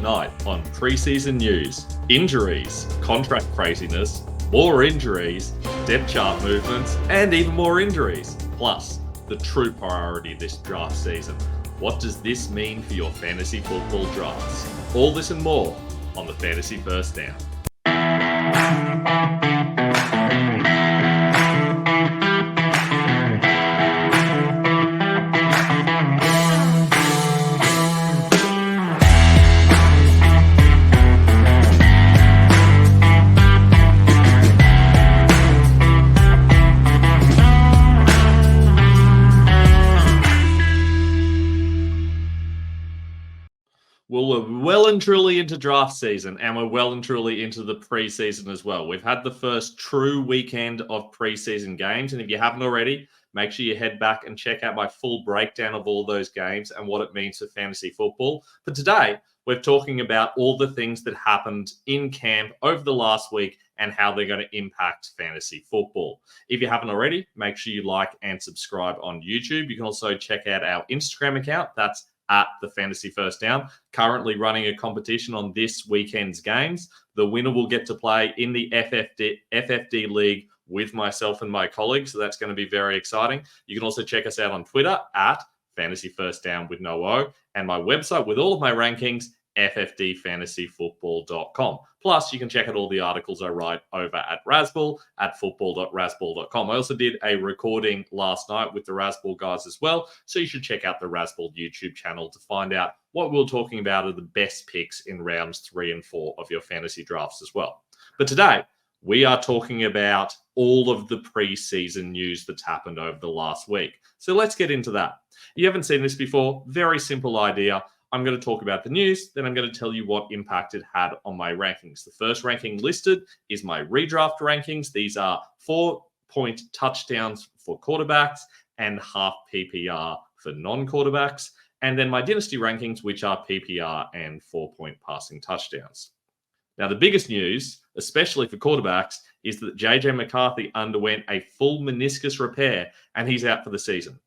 tonight on preseason news, injuries, contract craziness, more injuries, depth chart movements, and even more injuries. Plus, the true priority this draft season. What does this mean for your fantasy football drafts? All this and more on the Fantasy First Down. Well, we're well and truly into draft season, and we're well and truly into the preseason as well. We've had the first true weekend of preseason games, and if you haven't already, make sure you head back and check out my full breakdown of all those games and what it means for fantasy football. But today, we're talking about all the things that happened in camp over the last week and how they're going to impact fantasy football. If you haven't already, make sure you like and subscribe on YouTube. You can also check out our Instagram account. That's at the Fantasy First Down, currently running a competition on this weekend's games. The winner will get to play in the FFD League with myself and my colleagues, so that's going to be very exciting. You can also check us out on Twitter at Fantasy First Down with no O, and my website with all of my rankings, ffdfantasyfootball.com. Plus, you can check out all the articles I write over at Rasball at football.rasball.com. I also did a recording last night with the Rasball guys as well, so you should check out the Rasball YouTube channel to find out what we're talking about are the best picks in rounds 3 and 4 of your fantasy drafts as well. But today, we are talking about all of the preseason news that's happened over the last week. So let's get into that. You haven't seen this before, very simple idea. I'm going to talk about the news, then I'm going to tell you what impact it had on my rankings. The first ranking listed is my redraft rankings. These are 4-point touchdowns for quarterbacks and half PPR for non-quarterbacks. And then my dynasty rankings, which are PPR and 4-point passing touchdowns. Now, the biggest news, especially for quarterbacks, is that JJ McCarthy underwent a full meniscus repair and he's out for the season.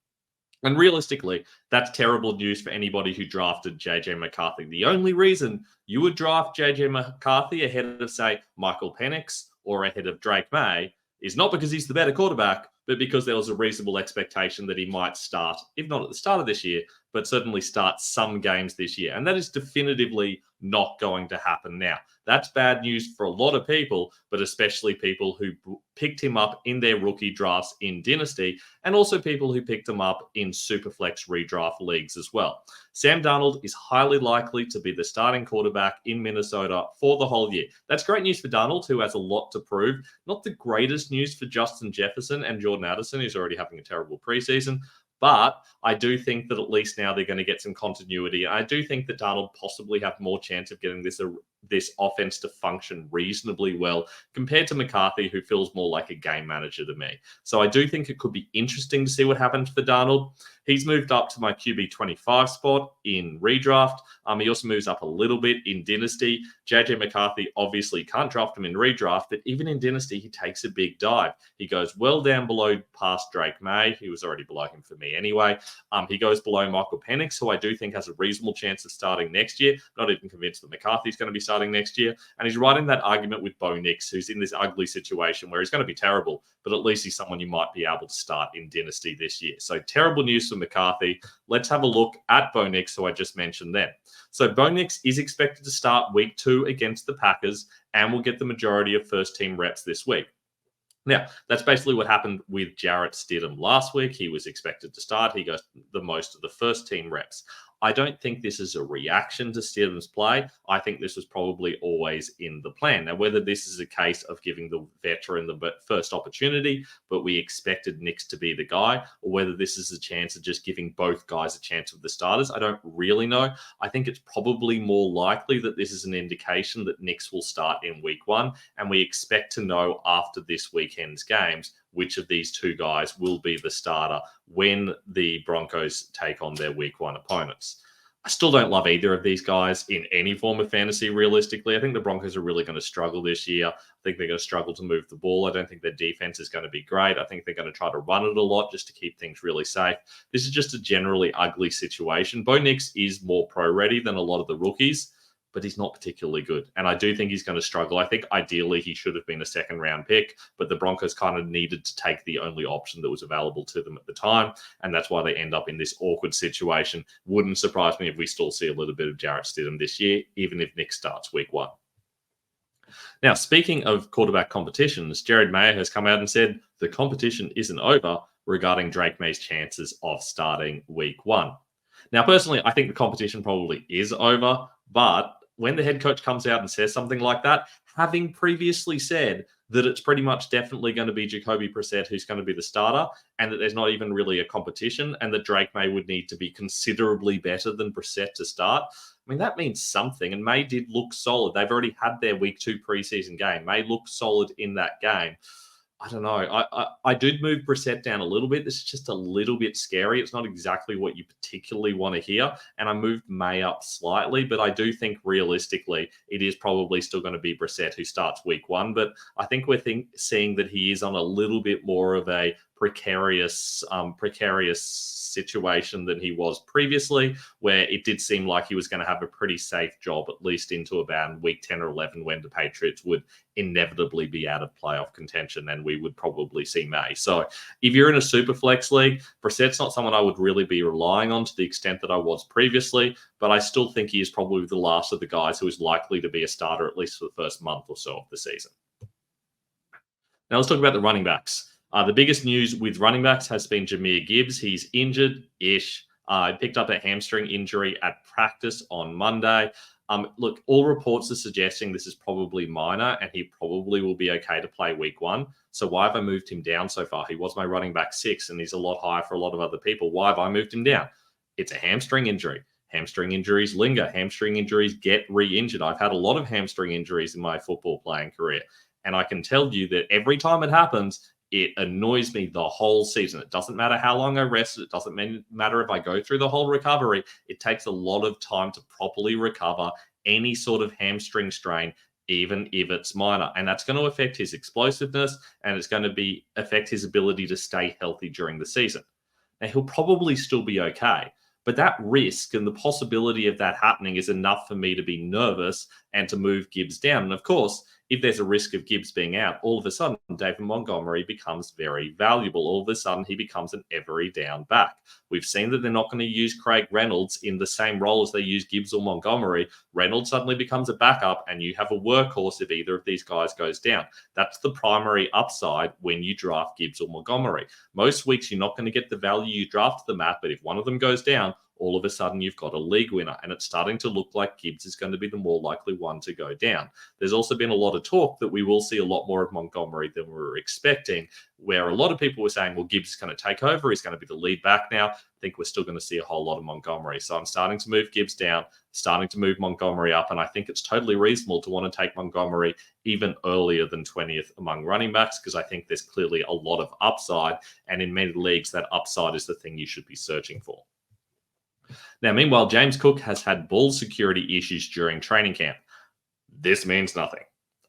And realistically, that's terrible news for anybody who drafted JJ McCarthy. The only reason you would draft JJ McCarthy ahead of, say, Michael Penix or ahead of Drake May is not because he's the better quarterback, but because there was a reasonable expectation that he might start, if not at the start of this year, but certainly start some games this year. And that is definitively not going to happen now. That's bad news for a lot of people, but especially people who picked him up in their rookie drafts in Dynasty, and also people who picked him up in Superflex redraft leagues as well. Sam Darnold is highly likely to be the starting quarterback in Minnesota for the whole year. That's great news for Darnold, who has a lot to prove. Not the greatest news for Justin Jefferson and Jordan Addison, who's already having a terrible preseason. But I do think that at least now they're going to get some continuity. I do think that Darnold possibly have more chance of getting this offense to function reasonably well compared to McCarthy, who feels more like a game manager to me. So I do think it could be interesting to see what happens for Darnold. He's moved up to my QB 25 spot in redraft. He also moves up a little bit in Dynasty. JJ McCarthy obviously can't draft him in redraft, but even in Dynasty, he takes a big dive. He goes well down below past Drake May. He was already below him for me anyway. He goes below Michael Penix, who I do think has a reasonable chance of starting next year. Not even convinced that McCarthy's going to be starting next year. And he's right in that argument with Bo Nix, who's in this ugly situation where he's going to be terrible, but at least he's someone you might be able to start in Dynasty this year. So terrible news for McCarthy. Let's have a look at Bo Nix, who I just mentioned then. So Bo Nix is expected to start week 2 against the Packers and will get the majority of first-team reps this week. Now, that's basically what happened with Jarrett Stidham last week. He was expected to start. He got the most of the first-team reps. I don't think this is a reaction to Stidham's play. I think this was probably always in the plan. Now, whether this is a case of giving the veteran the first opportunity, but we expected Nix to be the guy, or whether this is a chance of just giving both guys a chance with the starters, I don't really know. I think it's probably more likely that this is an indication that Nix will start in week 1, and we expect to know after this weekend's games which of these two guys will be the starter when the Broncos take on their week 1 opponents. I still don't love either of these guys in any form of fantasy, realistically. I think the Broncos are really going to struggle this year. I think they're going to struggle to move the ball. I don't think their defense is going to be great. I think they're going to try to run it a lot just to keep things really safe. This is just a generally ugly situation. Bo Nix is more pro-ready than a lot of the rookies, but he's not particularly good. And I do think he's going to struggle. I think ideally he should have been a second round pick, but the Broncos kind of needed to take the only option that was available to them at the time. And that's why they end up in this awkward situation. Wouldn't surprise me if we still see a little bit of Jarrett Stidham this year, even if Nick starts week 1. Now, speaking of quarterback competitions, Jared Mayer has come out and said the competition isn't over regarding Drake May's chances of starting week 1. Now, personally, I think the competition probably is over, but when the head coach comes out and says something like that, having previously said that it's pretty much definitely going to be Jacoby Brissett who's going to be the starter, and that there's not even really a competition, and that Drake May would need to be considerably better than Brissett to start, I mean, that means something, and May did look solid. They've already had their week 2 preseason game. May looked solid in that game. I don't know. I did move Brissett down a little bit. This is just a little bit scary. It's not exactly what you particularly want to hear. And I moved May up slightly, but I do think realistically it is probably still going to be Brissett who starts week 1. But I think we're seeing that he is on a little bit more of a precarious situation than he was previously, where it did seem like he was going to have a pretty safe job, at least into about week 10 or 11, when the Patriots would inevitably be out of playoff contention and we would probably see May. So if you're in a super flex league, Brissett's not someone I would really be relying on to the extent that I was previously, but I still think he is probably the last of the guys who is likely to be a starter, at least for the first month or so of the season. Now let's talk about the running backs. The biggest news with running backs has been Jahmyr Gibbs. He's injured-ish. He picked up a hamstring injury at practice on Monday. Look, all reports are suggesting this is probably minor, and he probably will be okay to play week 1. So why have I moved him down so far? He was my running back 6, and he's a lot higher for a lot of other people. Why have I moved him down? It's a hamstring injury. Hamstring injuries linger. Hamstring injuries get re-injured. I've had a lot of hamstring injuries in my football playing career, and I can tell you that every time it happens, it annoys me the whole season. It doesn't matter how long I rest. It doesn't matter if I go through the whole recovery. It takes a lot of time to properly recover any sort of hamstring strain, even if it's minor. And that's going to affect his explosiveness, and it's going to affect his ability to stay healthy during the season. Now, he'll probably still be okay, but that risk and the possibility of that happening is enough for me to be nervous and to move Gibbs down. And of course, if there's a risk of Gibbs being out, all of a sudden, David Montgomery becomes very valuable. All of a sudden, he becomes an every down back. We've seen that they're not going to use Craig Reynolds in the same role as they use Gibbs or Montgomery. Reynolds suddenly becomes a backup, and you have a workhorse if either of these guys goes down. That's the primary upside when you draft Gibbs or Montgomery. Most weeks, you're not going to get the value you drafted them at, but if one of them goes down, all of a sudden you've got a league winner, and it's starting to look like Gibbs is going to be the more likely one to go down. There's also been a lot of talk that we will see a lot more of Montgomery than we were expecting, where a lot of people were saying, well, Gibbs is going to take over. He's going to be the lead back now. I think we're still going to see a whole lot of Montgomery. So I'm starting to move Gibbs down, starting to move Montgomery up, and I think it's totally reasonable to want to take Montgomery even earlier than 20th among running backs, because I think there's clearly a lot of upside, and in many leagues, that upside is the thing you should be searching for. Now, meanwhile, James Cook has had ball security issues during training camp. This means nothing.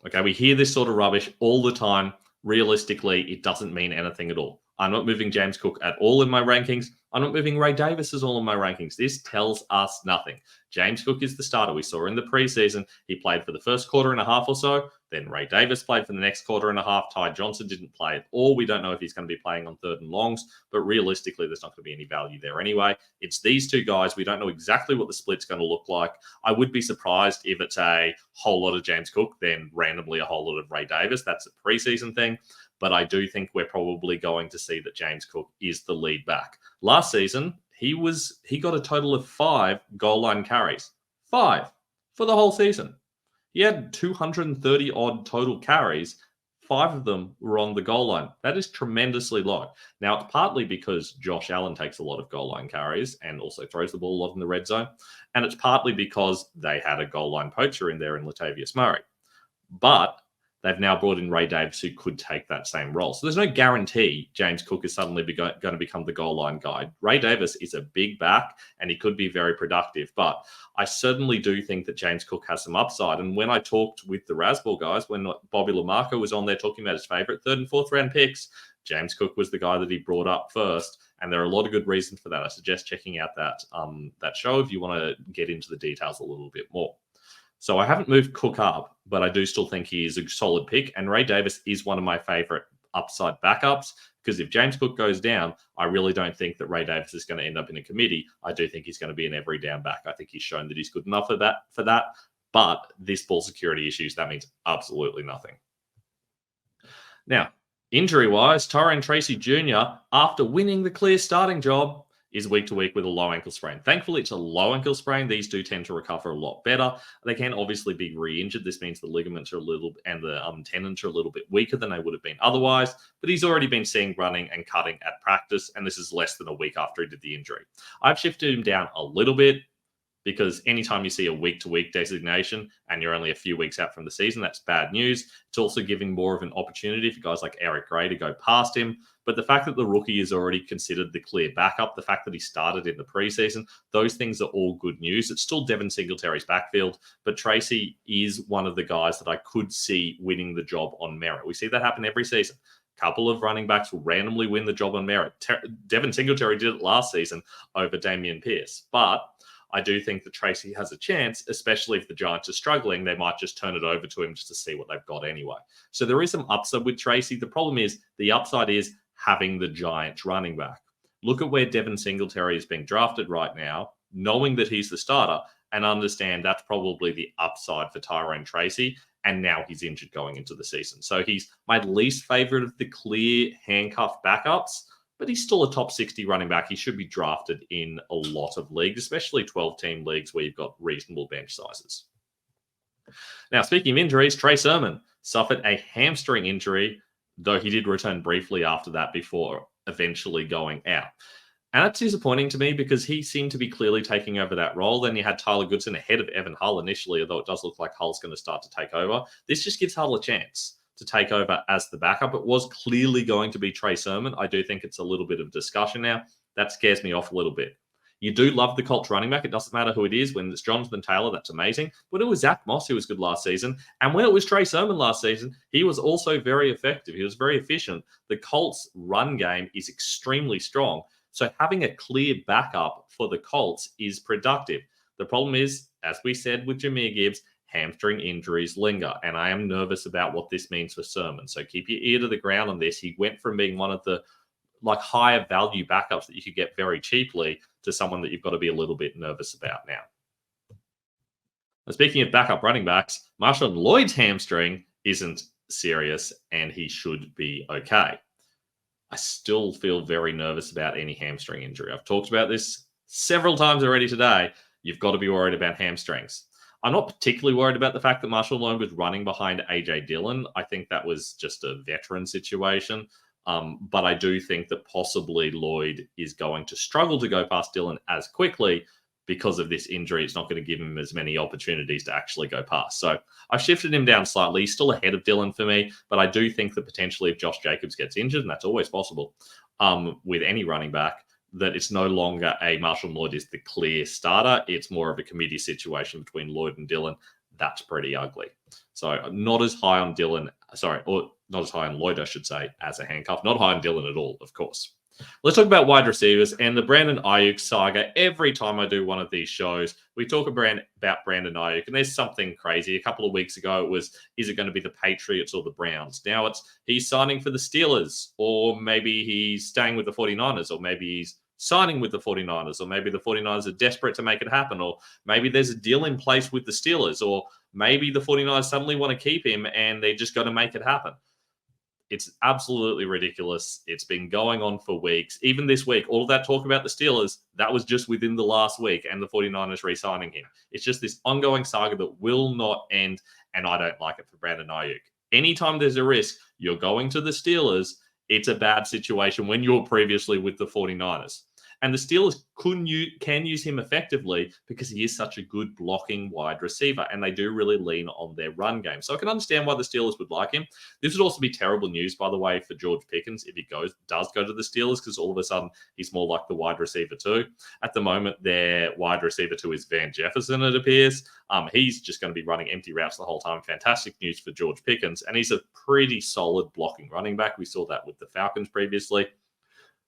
Okay, we hear this sort of rubbish all the time. Realistically, it doesn't mean anything at all. I'm not moving James Cook at all in my rankings. I'm not moving Ray Davis at all in my rankings. This tells us nothing. James Cook is the starter. We saw in the preseason, he played for the first quarter and a half or so. Then Ray Davis played for the next quarter and a half. Ty Johnson didn't play at all. We don't know if he's going to be playing on 3rd and longs, but realistically, there's not going to be any value there anyway. It's these two guys. We don't know exactly what the split's going to look like. I would be surprised if it's a whole lot of James Cook, then randomly a whole lot of Ray Davis. That's a preseason thing. But I do think we're probably going to see that James Cook is the lead back. Last season, he got a total of 5 goal line carries. 5 for the whole season. He had 230 odd total carries. 5 of them were on the goal line. That is tremendously low. Now, it's partly because Josh Allen takes a lot of goal line carries and also throws the ball a lot in the red zone. And it's partly because they had a goal line poacher in there in Latavius Murray. But they've now brought in Ray Davis, who could take that same role. So there's no guarantee James Cook is suddenly going to become the goal line guy. Ray Davis is a big back, and he could be very productive. But I certainly do think that James Cook has some upside. And when I talked with the Rasball guys, when Bobby Lamarco was on there talking about his favorite 3rd and 4th round picks, James Cook was the guy that he brought up first. And there are a lot of good reasons for that. I suggest checking out that show if you want to get into the details a little bit more. So I haven't moved Cook up, but I do still think he is a solid pick. And Ray Davis is one of my favorite upside backups because if James Cook goes down, I really don't think that Ray Davis is going to end up in a committee. I do think he's going to be an every down back. I think he's shown that he's good enough for that. But this ball security issues, that means absolutely nothing. Now, injury-wise, Tyrone Tracy Jr., after winning the clear starting job, is week to week with a low ankle sprain. Thankfully, it's a low ankle sprain. These do tend to recover a lot better. They can obviously be re-injured. This means the ligaments are a little, and the tendons are a little bit weaker than they would have been otherwise. But he's already been seen running and cutting at practice, and this is less than a week after he did the injury. I've shifted him down a little bit because anytime you see a week-to-week designation and you're only a few weeks out from the season, that's bad news. It's also giving more of an opportunity for guys like Eric Gray to go past him. But the fact that the rookie is already considered the clear backup, the fact that he started in the preseason, those things are all good news. It's still Devin Singletary's backfield, but Tracy is one of the guys that I could see winning the job on merit. We see that happen every season. Couple of running backs will randomly win the job on merit. Devin Singletary did it last season over Dameon Pierce, but I do think that Tracy has a chance, especially if the Giants are struggling. They might just turn it over to him just to see what they've got anyway. So there is some upside with Tracy. The problem is the upside is having the Giants running back. Look at where Devin Singletary is being drafted right now, knowing that he's the starter, and understand that's probably the upside for Tyrone Tracy. And now he's injured going into the season. So he's my least favorite of the clear handcuff backups. But he's still a top 60 running back. He should be drafted in a lot of leagues, especially 12-team leagues where you've got reasonable bench sizes. Now, speaking of injuries, Trey Sermon suffered a hamstring injury, though he did return briefly after that before eventually going out. And that's disappointing to me because he seemed to be clearly taking over that role. Then you had Tyler Goodson ahead of Evan Hull initially, although it does look like Hull's going to start to take over. This just gives Hull a chance to take over as the backup. It was clearly going to be Trey Sermon. I do think it's a little bit of discussion now. That scares me off a little bit. You do love the Colts running back. It doesn't matter who it is. When it's Jonathan Taylor, that's amazing. When it was Zach Moss, who was good last season, and when it was Trey Sermon last season, he was also very effective. He was very efficient. The Colts run game is extremely strong. So having a clear backup for the Colts is productive. The problem is, as we said with Jahmyr Gibbs, hamstring injuries linger, and I am nervous about what this means for Sermon. So keep your ear to the ground on this. He went from being one of the higher value backups that you could get very cheaply to someone that you've got to be a little bit nervous about now. And speaking of backup running backs, Marshawn Lloyd's hamstring isn't serious and he should be okay. I still feel very nervous about any hamstring injury. I've talked about this several times already today. You've got to be worried about hamstrings. I'm not particularly worried about the fact that Marshall Lloyd was running behind A.J. Dillon. I think that was just a veteran situation. But I do think that possibly Lloyd is going to struggle to go past Dillon as quickly because of this injury. It's not going to give him as many opportunities to actually go past. So I've shifted him down slightly. He's still ahead of Dillon for me, but I do think that potentially if Josh Jacobs gets injured, and that's always possible with any running back, that it's no longer a Marshall Lloyd is the clear starter. It's more of a committee situation between Lloyd and Dillon. That's pretty ugly. So I'm not as high on Dillon, or not as high on Lloyd, I should say, as a handcuff. Not high on Dillon at all, of course. Let's talk about wide receivers and the Brandon Ayuk saga. Every time I do one of these shows, we talk about Brandon Ayuk, and there's something crazy. A couple of weeks ago, it was, is it going to be the Patriots or the Browns? Now it's, he's signing for the Steelers, or maybe he's staying with the 49ers, or maybe he's signing with the 49ers, or maybe the 49ers are desperate to make it happen, or maybe there's a deal in place with the Steelers, or maybe the 49ers suddenly want to keep him and they're just going to make it happen. It's absolutely ridiculous. It's been going on for weeks. Even this week, all of that talk about the Steelers, that was just within the last week and the 49ers re-signing him. It's just this ongoing saga that will not end, and I don't like it for Brandon Ayuk. Anytime there's a risk, you're going to the Steelers, it's a bad situation when you're previously with the 49ers. And the Steelers can use him effectively because he is such a good blocking wide receiver, and they do really lean on their run game. So I can understand why the Steelers would like him. This would also be terrible news, by the way, for George Pickens if he does go to the Steelers, because all of a sudden he's more like the wide receiver 2. At the moment, their wide receiver 2 is Van Jefferson, it appears. He's just going to be running empty routes the whole time. Fantastic news for George Pickens, and he's a pretty solid blocking running back. We saw that with the Falcons previously.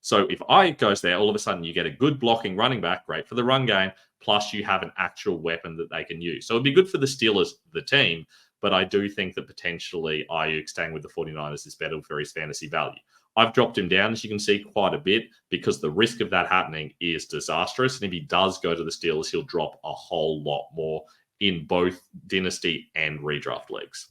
So if Ayuk goes there, all of a sudden you get a good blocking running back, great for the run game, plus you have an actual weapon that they can use. So it'd be good for the Steelers, the team, but I do think that potentially Ayuk staying with the 49ers is better for his fantasy value. I've dropped him down, as you can see, quite a bit because the risk of that happening is disastrous. And if he does go to the Steelers, he'll drop a whole lot more in both dynasty and redraft leagues.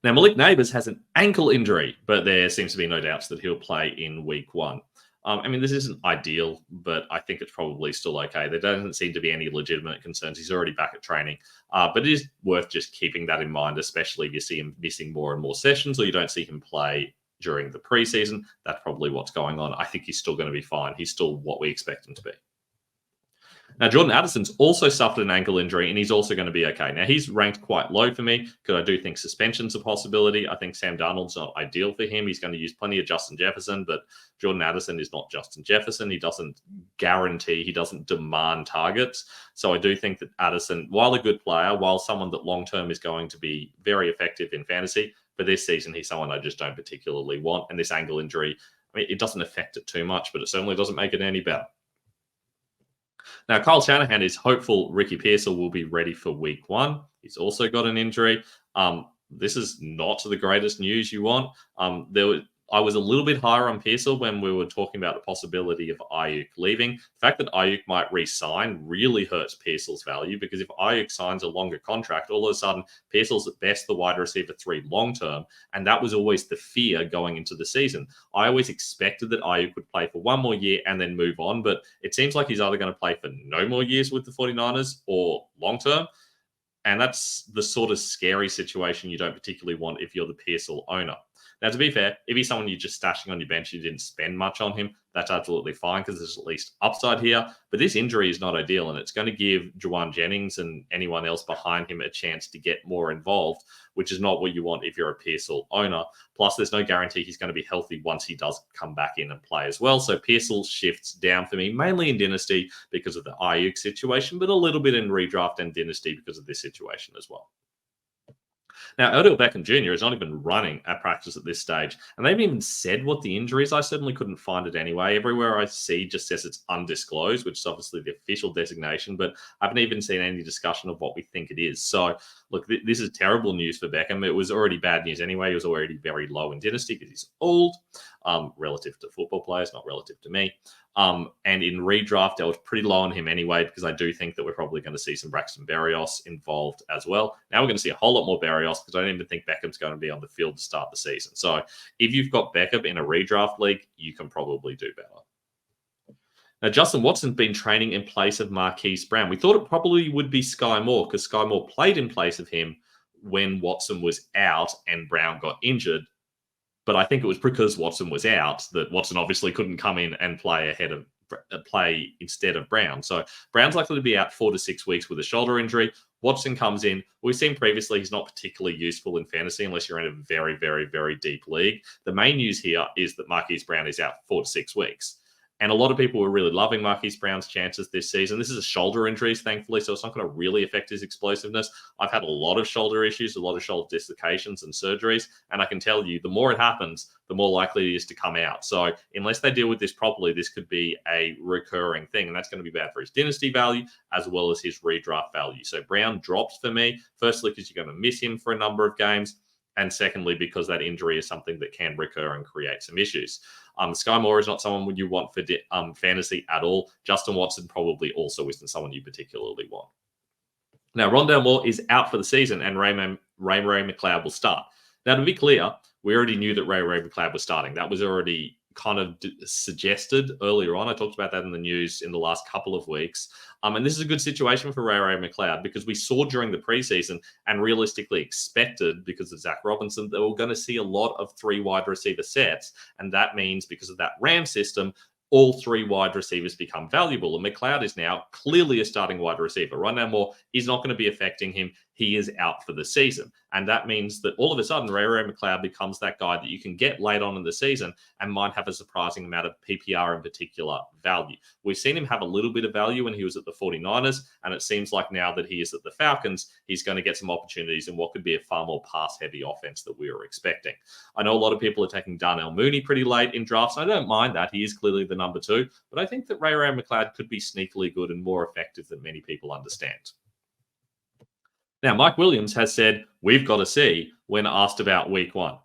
Now, Malik Neighbors has an ankle injury, but there seems to be no doubts that he'll play in week 1. I mean, this isn't ideal, but I think it's probably still okay. There doesn't seem to be any legitimate concerns. He's already back at training, but it is worth just keeping that in mind, especially if you see him missing more and more sessions or you don't see him play during the preseason. That's probably what's going on. I think he's still going to be fine. He's still what we expect him to be. Now, Jordan Addison's also suffered an ankle injury, and he's also going to be okay. Now, he's ranked quite low for me because I do think suspension's a possibility. I think Sam Darnold's not ideal for him. He's going to use plenty of Justin Jefferson, but Jordan Addison is not Justin Jefferson. He doesn't guarantee, he doesn't demand targets. So I do think that Addison, while a good player, while someone that long-term is going to be very effective in fantasy, for this season, he's someone I just don't particularly want. And this ankle injury, I mean, it doesn't affect it too much, but it certainly doesn't make it any better. Now, Kyle Shanahan is hopeful Ricky Pearsall will be ready for week 1. He's also got an injury. This is not the greatest news you want. I was a little bit higher on Pearsall when we were talking about the possibility of Ayuk leaving. The fact that Ayuk might re-sign really hurts Pearsall's value because if Ayuk signs a longer contract, all of a sudden Pearsall's at best the wide receiver 3 long-term, and that was always the fear going into the season. I always expected that Ayuk would play for 1 more year and then move on, but it seems like he's either going to play for no more years with the 49ers or long-term, and that's the sort of scary situation you don't particularly want if you're the Pearsall owner. Now, to be fair, if he's someone you're just stashing on your bench, you didn't spend much on him, that's absolutely fine because there's at least upside here. But this injury is not ideal, and it's going to give Juwan Jennings and anyone else behind him a chance to get more involved, which is not what you want if you're a Pearsall owner. Plus, there's no guarantee he's going to be healthy once he does come back in and play as well. So Pearsall shifts down for me, mainly in Dynasty because of the Ayuk situation, but a little bit in redraft and Dynasty because of this situation as well. Now, Odell Beckham Jr. is not even running at practice at this stage, and they haven't even said what the injury is. I certainly couldn't find it anyway. Everywhere I see just says it's undisclosed, which is obviously the official designation, but I haven't even seen any discussion of what we think it is. So, look, this is terrible news for Beckham. It was already bad news anyway. He was already very low in Dynasty because he's old, relative to football players, not relative to me. And in redraft, I was pretty low on him anyway, because I do think that we're probably going to see some Braxton Berrios involved as well. Now we're going to see a whole lot more Berrios because I don't even think Beckham's going to be on the field to start the season. So if you've got Beckham in a redraft league, you can probably do better. Now, Justin Watson's been training in place of Marquise Brown. We thought it probably would be Sky Moore because Sky Moore played in place of him when Watson was out and Brown got injured. But I think it was because Watson was out that Watson obviously couldn't come in and play instead of Brown. So Brown's likely to be out 4 to 6 weeks with a shoulder injury. Watson comes in. We've seen previously he's not particularly useful in fantasy unless you're in a very, very, very deep league. The main news here is that Marquise Brown is out 4 to 6 weeks. And a lot of people were really loving Marquise Brown's chances this season. This is a shoulder injury, thankfully, so it's not going to really affect his explosiveness. I've had a lot of shoulder issues, a lot of shoulder dislocations and surgeries, and I can tell you the more it happens, the more likely it is to come out. So unless they deal with this properly, this could be a recurring thing, and that's going to be bad for his dynasty value as well as his redraft value. So Brown drops for me, firstly because you're going to miss him for a number of games, and secondly because that injury is something that can recur and create some issues. Sky Moore is not someone you want for fantasy at all. Justin Watson probably also isn't someone you particularly want. Now, Rondale Moore is out for the season, and Ray McLeod will start. Now, to be clear, we already knew that Ray McLeod was starting. That was already kind of suggested earlier on. I talked about that in the news in the last couple of weeks. And this is a good situation for Ray McLeod because we saw during the preseason and realistically expected because of Zach Robinson that we're going to see a lot of 3 wide receiver sets. And that means because of that RAM system, all 3 wide receivers become valuable. And McLeod is now clearly a starting wide receiver. Rondale Moore is not going to be affecting him he is out for the season. And that means that all of a sudden, Ray McLeod becomes that guy that you can get late on in the season and might have a surprising amount of PPR in particular value. We've seen him have a little bit of value when he was at the 49ers, and it seems like now that he is at the Falcons, he's going to get some opportunities in what could be a far more pass-heavy offense that we were expecting. I know a lot of people are taking Darnell Mooney pretty late in drafts, and I don't mind that. He is clearly the number 2, but I think that Ray McLeod could be sneakily good and more effective than many people understand. Now, Mike Williams has said, we've got to see when asked about week 1.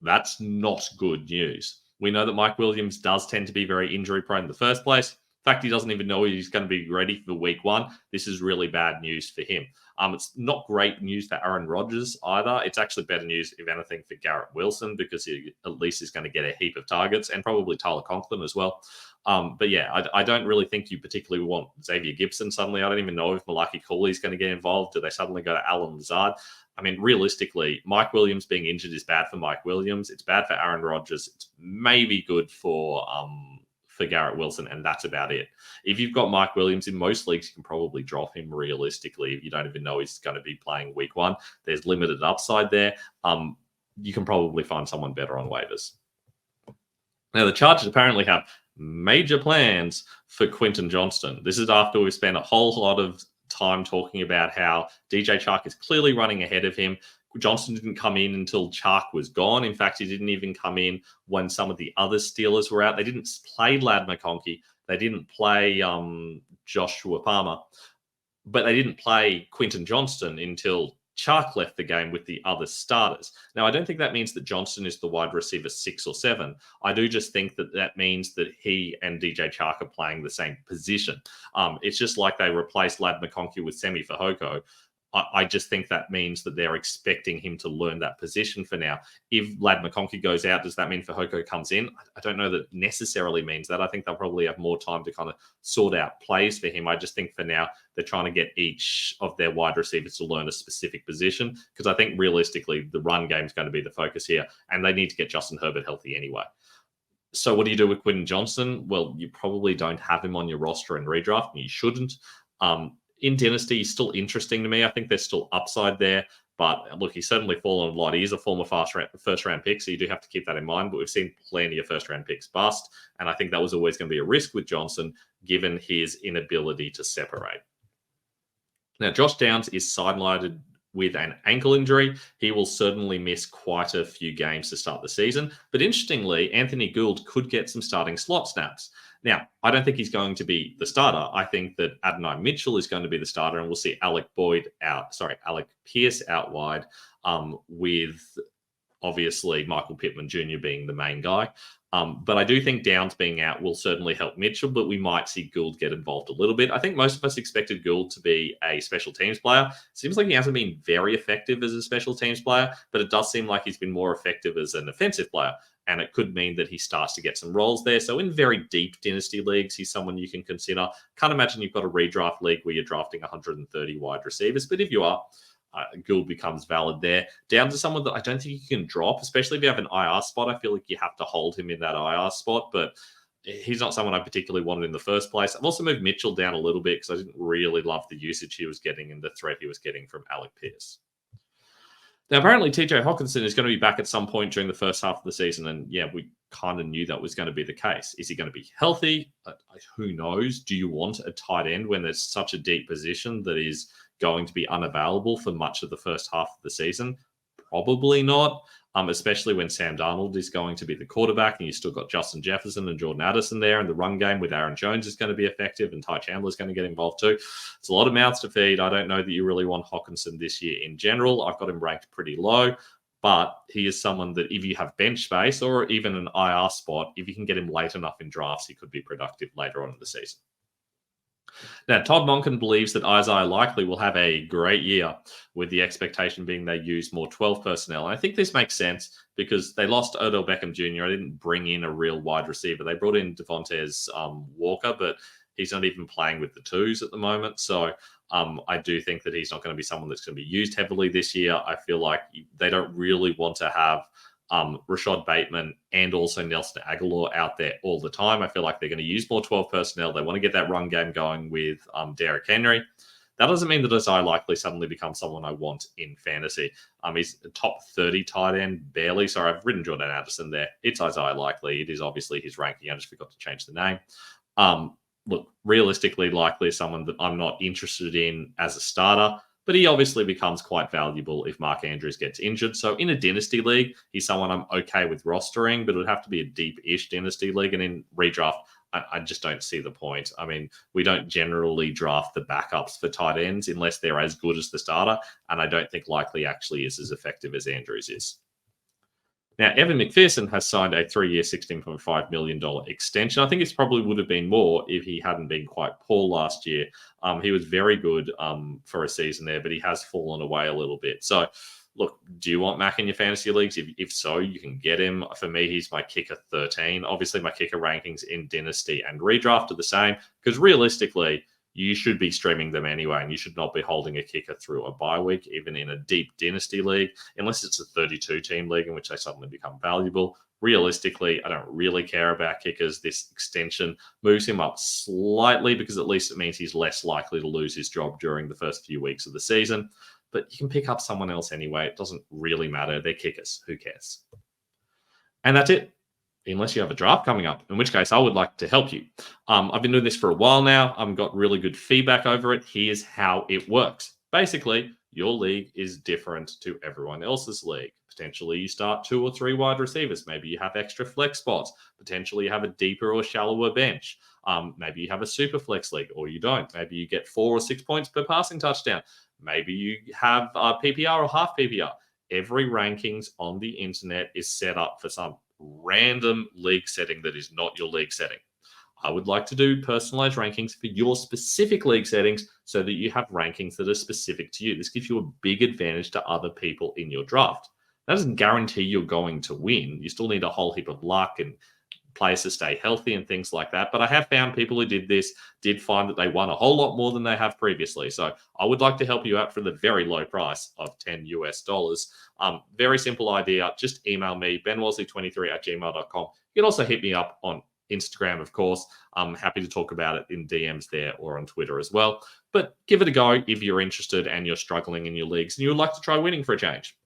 That's not good news. We know that Mike Williams does tend to be very injury prone in the first place. In fact, he doesn't even know he's going to be ready for week 1. This is really bad news for him. It's not great news for Aaron Rodgers either. It's actually better news, if anything, for Garrett Wilson, because he at least is going to get a heap of targets, and probably Tyler Conklin as well. But yeah, I don't really think you particularly want Xavier Gibson suddenly. I don't even know if Malaki Cooley is going to get involved. Do they suddenly go to Alan Lazard? I mean, realistically, Mike Williams being injured is bad for Mike Williams. It's bad for Aaron Rodgers. It's maybe good for Garrett Wilson, and that's about it. If you've got Mike Williams in most leagues, you can probably drop him realistically if you don't even know he's going to be playing week 1. There's limited upside there. You can probably find someone better on waivers. Now, the Chargers apparently have major plans for Quentin Johnston. This is after we've spent a whole lot of time talking about how DJ Chark is clearly running ahead of him. Johnston didn't come in until Chark was gone. In fact, he didn't even come in when some of the other Steelers were out. They didn't play Ladd McConkey. They didn't play Joshua Palmer. But they didn't play Quentin Johnston until Chark left the game with the other starters. Now, I don't think that means that Johnston is the wide receiver 6 or 7. I do just think that that means that he and DJ Chark are playing the same position. It's just like they replaced Ladd McConkey with Semi Fehoko. I just think that means that they're expecting him to learn that position for now. If Ladd McConkey goes out, does that mean Fehoko comes in? I don't know that necessarily means that. I think they'll probably have more time to kind of sort out plays for him. I just think for now, they're trying to get each of their wide receivers to learn a specific position, because I think realistically, the run game is going to be the focus here, and they need to get Justin Herbert healthy anyway. So what do you do with Quentin Johnston? Well, you probably don't have him on your roster in redraft, and you shouldn't. In Dynasty, he's still interesting to me. I think there's still upside there. But look, he's certainly fallen a lot. He is a former first-round pick, so you do have to keep that in mind. But we've seen plenty of first-round picks bust, and I think that was always going to be a risk with Johnson, given his inability to separate. Now, Josh Downs is sidelined with an ankle injury. He will certainly miss quite a few games to start the season. But interestingly, Anthony Gould could get some starting slot snaps. Now, I don't think he's going to be the starter. I think that Adonai Mitchell is going to be the starter, and we'll see Alec Pierce out wide, with obviously Michael Pittman Jr. being the main guy. But I do think Downs being out will certainly help Mitchell, but we might see Gould get involved a little bit. I think most of us expected Gould to be a special teams player. Seems like he hasn't been very effective as a special teams player, but it does seem like he's been more effective as an offensive player. And it could mean that he starts to get some roles there. So in very deep dynasty leagues, he's someone you can consider. Can't imagine you've got a redraft league where you're drafting 130 wide receivers. But if you are, Gould becomes valid there. Down to someone that I don't think you can drop, especially if you have an IR spot. I feel like you have to hold him in that IR spot. But he's not someone I particularly wanted in the first place. I've also moved Mitchell down a little bit because I didn't really love the usage he was getting and the threat he was getting from Alec Pierce. Now, apparently, TJ Hockenson is going to be back at some point during the first half of the season. And yeah, we kind of knew that was going to be the case. Is he going to be healthy? Who knows? Do you want a tight end when there's such a deep position that is going to be unavailable for much of the first half of the season? Probably not, especially when Sam Darnold is going to be the quarterback and you've still got Justin Jefferson and Jordan Addison there, and the run game with Aaron Jones is going to be effective, and Ty Chandler is going to get involved too. It's a lot of mouths to feed. I don't know that you really want Hockenson this year in general. I've got him ranked pretty low, but he is someone that if you have bench space or even an IR spot, if you can get him late enough in drafts, he could be productive later on in the season. Now, Todd Monken believes that Isaiah Likely will have a great year, with the expectation being they use more 12 personnel. And I think this makes sense because they lost Odell Beckham Jr. I didn't bring in a real wide receiver. They brought in Devontae Walker, but he's not even playing with the twos at the moment. So I do think that he's not going to be someone that's going to be used heavily this year. I feel like they don't really want to have Rashad Bateman and also Nelson Aguilar out there all the time. I feel like they're going to use more 12 personnel. They want to get that run game going with Derrick Henry. That doesn't mean that Isaiah Likely suddenly becomes someone I want in fantasy. He's a top 30 tight end, barely. Sorry, I've written Jordan Addison there. It's Isaiah Likely. It is obviously his ranking. I just forgot to change the name. Look, realistically, Likely is someone that I'm not interested in as a starter, but he obviously becomes quite valuable if Mark Andrews gets injured. So in a dynasty league, he's someone I'm okay with rostering, but it would have to be a deep-ish dynasty league. And in redraft, I just don't see the point. I mean, we don't generally draft the backups for tight ends unless they're as good as the starter, and I don't think Likely actually is as effective as Andrews is. Now, Evan McPherson has signed a 3-year, $16.5 million extension. I think it probably would have been more if he hadn't been quite poor last year. He was very good for a season there, but he has fallen away a little bit. So, look, do you want Mac in your fantasy leagues? If so, you can get him. For me, he's my kicker 13. Obviously, my kicker rankings in Dynasty and Redraft are the same because realistically, you should be streaming them anyway, and you should not be holding a kicker through a bye week, even in a deep dynasty league, unless it's a 32-team league in which they suddenly become valuable. Realistically, I don't really care about kickers. This extension moves him up slightly because at least it means he's less likely to lose his job during the first few weeks of the season. But you can pick up someone else anyway. It doesn't really matter. They're kickers. Who cares? And that's it. Unless you have a draft coming up, in which case I would like to help you. I've been doing this for a while now. I've got really good feedback over it. Here's how it works. Basically, your league is different to everyone else's league. Potentially, you start 2 or 3 wide receivers. Maybe you have extra flex spots. Potentially, you have a deeper or shallower bench. Maybe you have a super flex league, or you don't. Maybe you get 4 or 6 points per passing touchdown. Maybe you have PPR or half PPR. Every rankings on the internet is set up for some random league setting that is not your league setting. I would like to do personalized rankings for your specific league settings so that you have rankings that are specific to you. This gives you a big advantage to other people in your draft. That doesn't guarantee you're going to win. You still need a whole heap of luck and players to stay healthy and things like that. But I have found people who did this did find that they won a whole lot more than they have previously. So I would like to help you out for the very low price of $10 US. Very simple idea. Just email me, benwasley23@gmail.com. You can also hit me up on Instagram, of course. I'm happy to talk about it in DMs there or on Twitter as well. But give it a go if you're interested and you're struggling in your leagues and you would like to try winning for a change.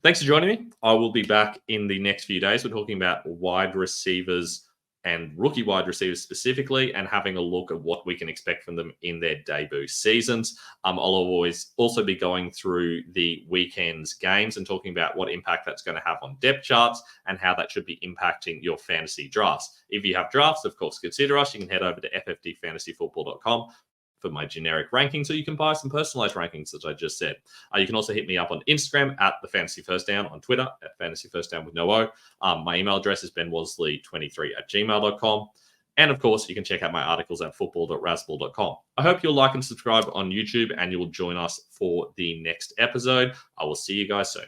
Thanks for joining me. I will be back in the next few days. We're talking about wide receivers and rookie wide receivers specifically, and having a look at what we can expect from them in their debut seasons. I'll always also be going through the weekend's games and talking about what impact that's going to have on depth charts and how that should be impacting your fantasy drafts. If you have drafts, of course, consider us. You can head over to ffdfantasyfootball.com for my generic rankings, so you can buy some personalized rankings, as I just said. You can also hit me up on Instagram at the Fantasy First Down, on Twitter at Fantasy First Down with no O. My email address is benwasley23@gmail.com. And of course, you can check out my articles at football.rasball.com. I hope you'll like and subscribe on YouTube and you'll join us for the next episode. I will see you guys soon.